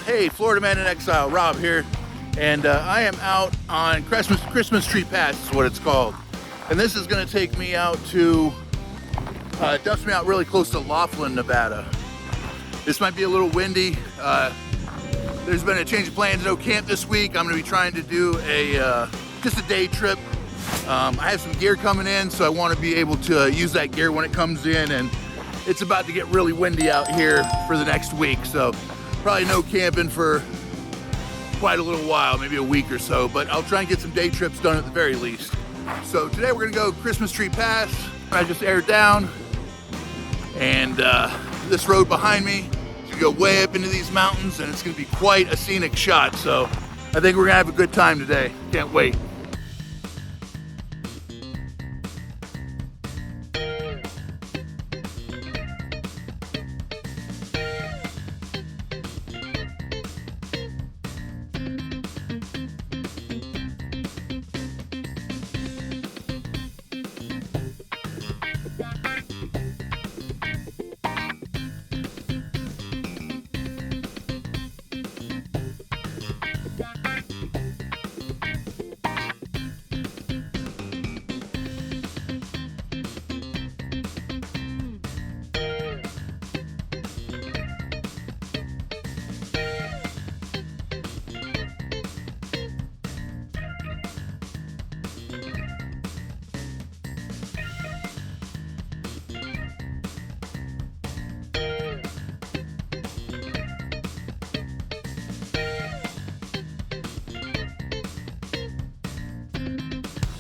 Hey, Florida Man in Exile, Rob here, and I am out on Chrsitmas Tree Pass is what it's called, and this is going to take me out to, dumps me out really close to Laughlin, Nevada. This might be a little windy. There's been a change of plans, no camp this week. I'm going to be trying to do just a day trip. I have some gear coming in, so I want to be able to use that gear when it comes in, and it's about to get really windy out here for the next week, so probably no camping for quite a little while, maybe a week or so, but I'll try and get some day trips done at the very least. So today we're gonna go Chrsitmas Tree Pass. I just aired down, and this road behind me is gonna go way up into these mountains, and it's gonna be quite a scenic shot, so I think we're gonna have a good time today. Can't wait.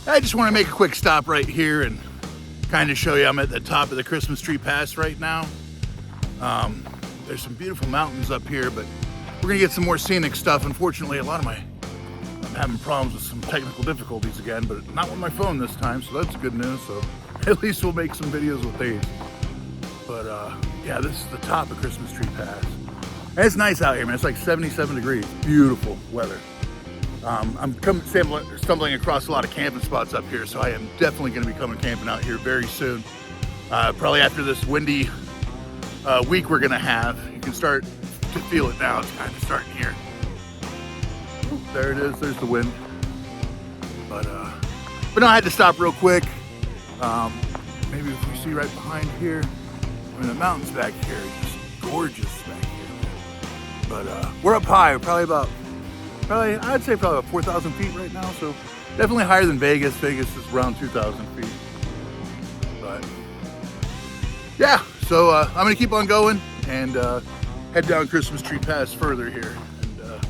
I just want to make a quick stop right here and kind of show you I'm at the top of the Chrsitmas Tree Pass right now. There's some beautiful mountains up here, but we're gonna get some more scenic stuff. Unfortunately, I'm having problems with some technical difficulties again, but not with my phone this time, so that's good news. So at least we'll make some videos with these. But yeah, this is the top of Chrsitmas Tree Pass. And it's nice out here, man. It's like 77 degrees, beautiful weather. I'm stumbling across a lot of camping spots up here, so I am definitely going to be coming camping out here very soon. Probably after this windy week we're going to have. You can start to feel it now. It's kind of starting here. Ooh, there it is. There's the wind. But no, I had to stop real quick. Maybe if we see right behind here, I mean, the mountains back here are just gorgeous back here. But we're up high. We're I'd say probably about 4,000 feet right now, so definitely higher than Vegas. Vegas is around 2,000 feet. But yeah, so I'm gonna keep on going and head down Chrsitmas Tree Pass further here, and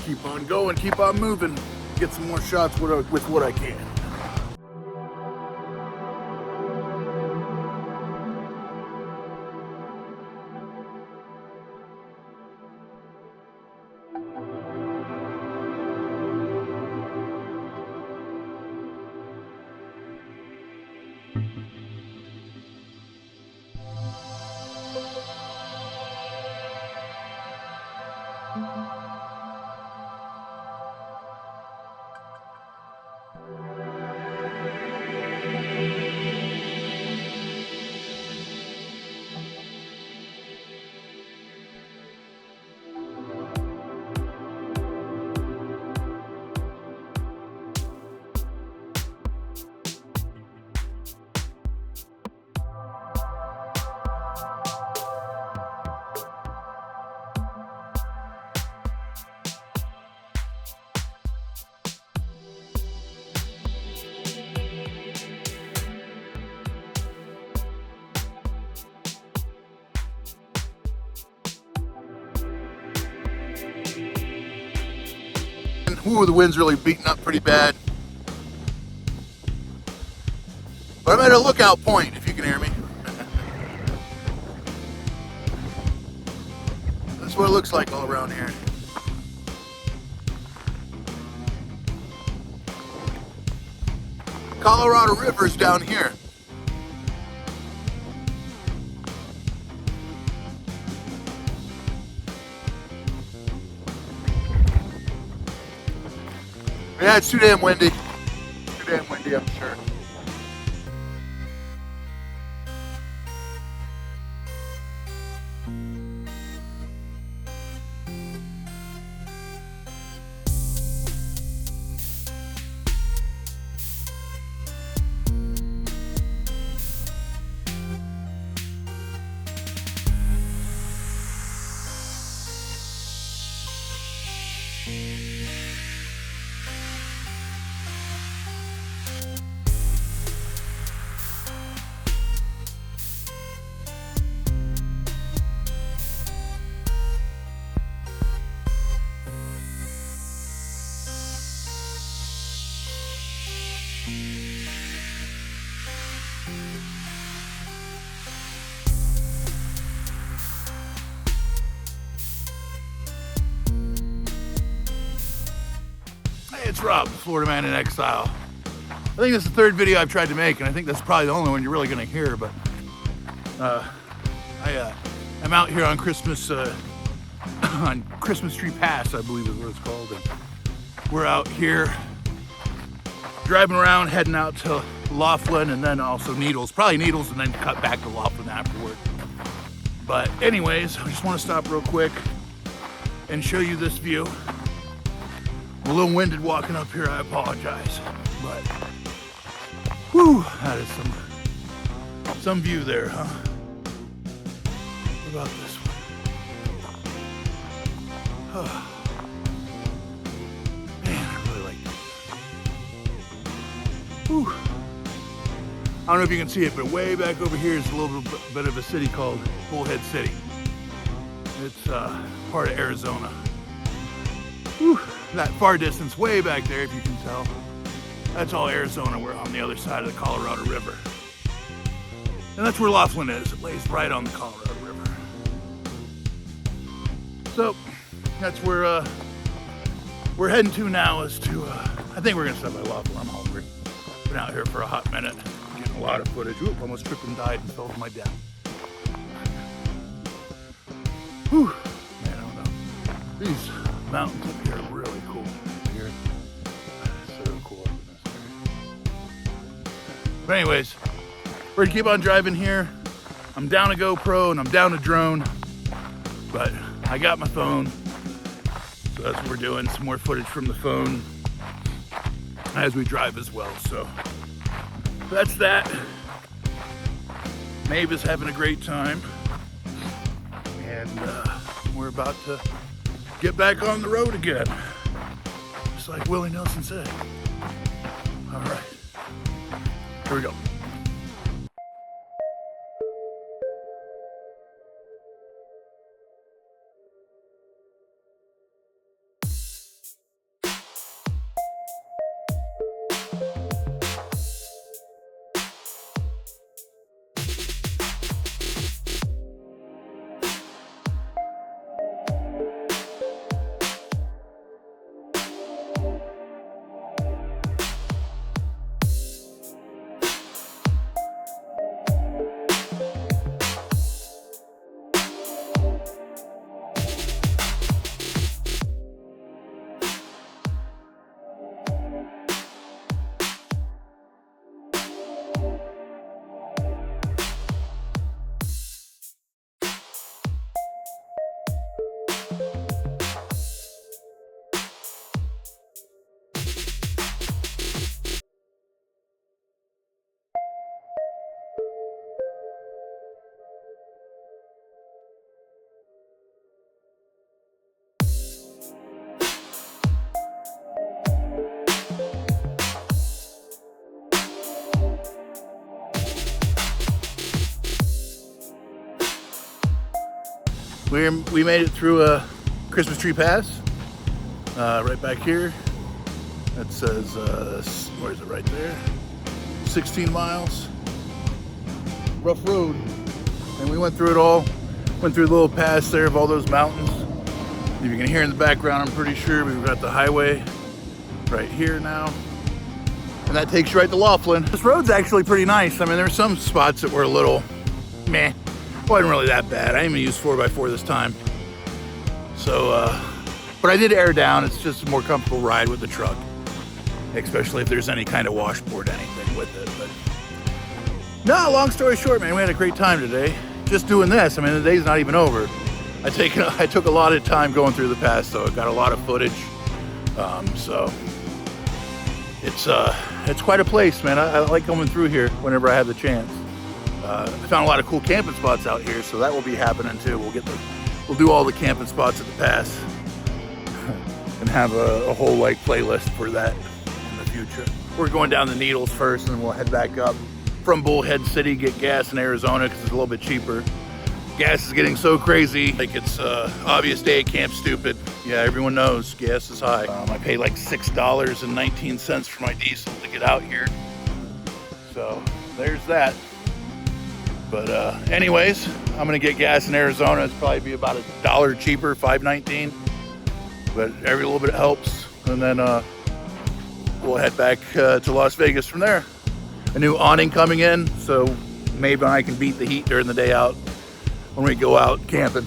keep on going, keep on moving, get some more shots with what I can. Ooh, the wind's really beating up pretty bad. But I'm at a lookout point, if you can hear me. That's what it looks like all around here. Colorado River's down here. Yeah, it's too damn windy. Too damn windy, I'm sure. It's Rob, Florida Man in Exile. I think this is the third video I've tried to make, and I think that's probably the only one you're really gonna hear, but I'm out here on Christmas Tree Pass, I believe is what it's called. And we're out here driving around, heading out to Laughlin and then also Nedddles, probably Nedddles, and then cut back to Laughlin afterward. But anyways, I just want to stop real quick and show you this view. I'm a little winded walking up here, I apologize. But, whew, that is some view there, huh? What about this one? Man, I really like it. Whew. I don't know if you can see it, but way back over here is a little bit of a city called Bullhead City. It's part of Arizona. Whew. That far distance way back there, if you can tell, that's all Arizona. We're on the other side of the Colorado River. And that's where Laughlin is. It lays right on the Colorado River. So that's where we're heading to now, is to, I think we're gonna stop by Laughlin. I'm hungry. Been out here for a hot minute, getting a lot of footage. Oop, almost tripped and died and fell to my death. Whew, man, I don't know. These mountains up here are really cool. Here, so cool up in this area. But anyways, we're gonna keep on driving here. I'm down a GoPro and I'm down a drone, but I got my phone, so that's what we're doing. Some more footage from the phone as we drive as well. So that's that. Maeve is having a great time, and we're about to get back on the road again, just like Willie Nelson said. All right, here we go. We made it through a Chrsitmas Tree Pass, right back here. That says, where is it, right there? 16 miles, rough road. And we went through it all, went through the little pass there of all those mountains. If you can hear in the background, I'm pretty sure we've got the highway right here now. And that takes you right to Laughlin. This road's actually pretty nice. I mean, there were some spots that were a little meh. Wasn't really that bad. I didn't even use 4x4 this time. So, but I did air down. It's just a more comfortable ride with the truck, especially if there's any kind of washboard, anything with it. But no, long story short, man, we had a great time today. Just doing this. I mean, the day's not even over. I took a lot of time going through the pass, so I got a lot of footage. So it's quite a place, man. I like coming through here whenever I have the chance. I found a lot of cool camping spots out here, so that will be happening too. We'll do all the camping spots at the pass and have a whole like playlist for that in the future. We're going down the Nedddles first, and then we'll head back up from Bullhead City, get gas in Arizona because it's a little bit cheaper. Gas is getting so crazy, like it's obvious day at Camp Stupid. Yeah, everyone knows gas is high. I pay like $6.19 for my diesel to get out here. So there's that. But anyways, I'm gonna get gas in Arizona. It's probably be about $1 cheaper, $5.19. But every little bit helps. And then we'll head back to Las Vegas from there. A new awning coming in, so Maeve and I can beat the heat during the day out when we go out camping.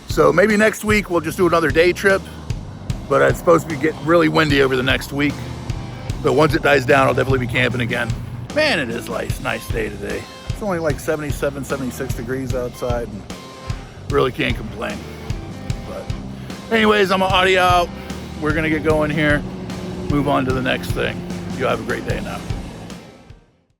So maybe next week we'll just do another day trip, but it's supposed to be getting really windy over the next week. But once it dies down, I'll definitely be camping again. Man, it is nice day today. It's only like 77, 76 degrees outside, and really can't complain. But anyways, I'm gonna audio out. We're gonna get going here, move on to the next thing. You have a great day now.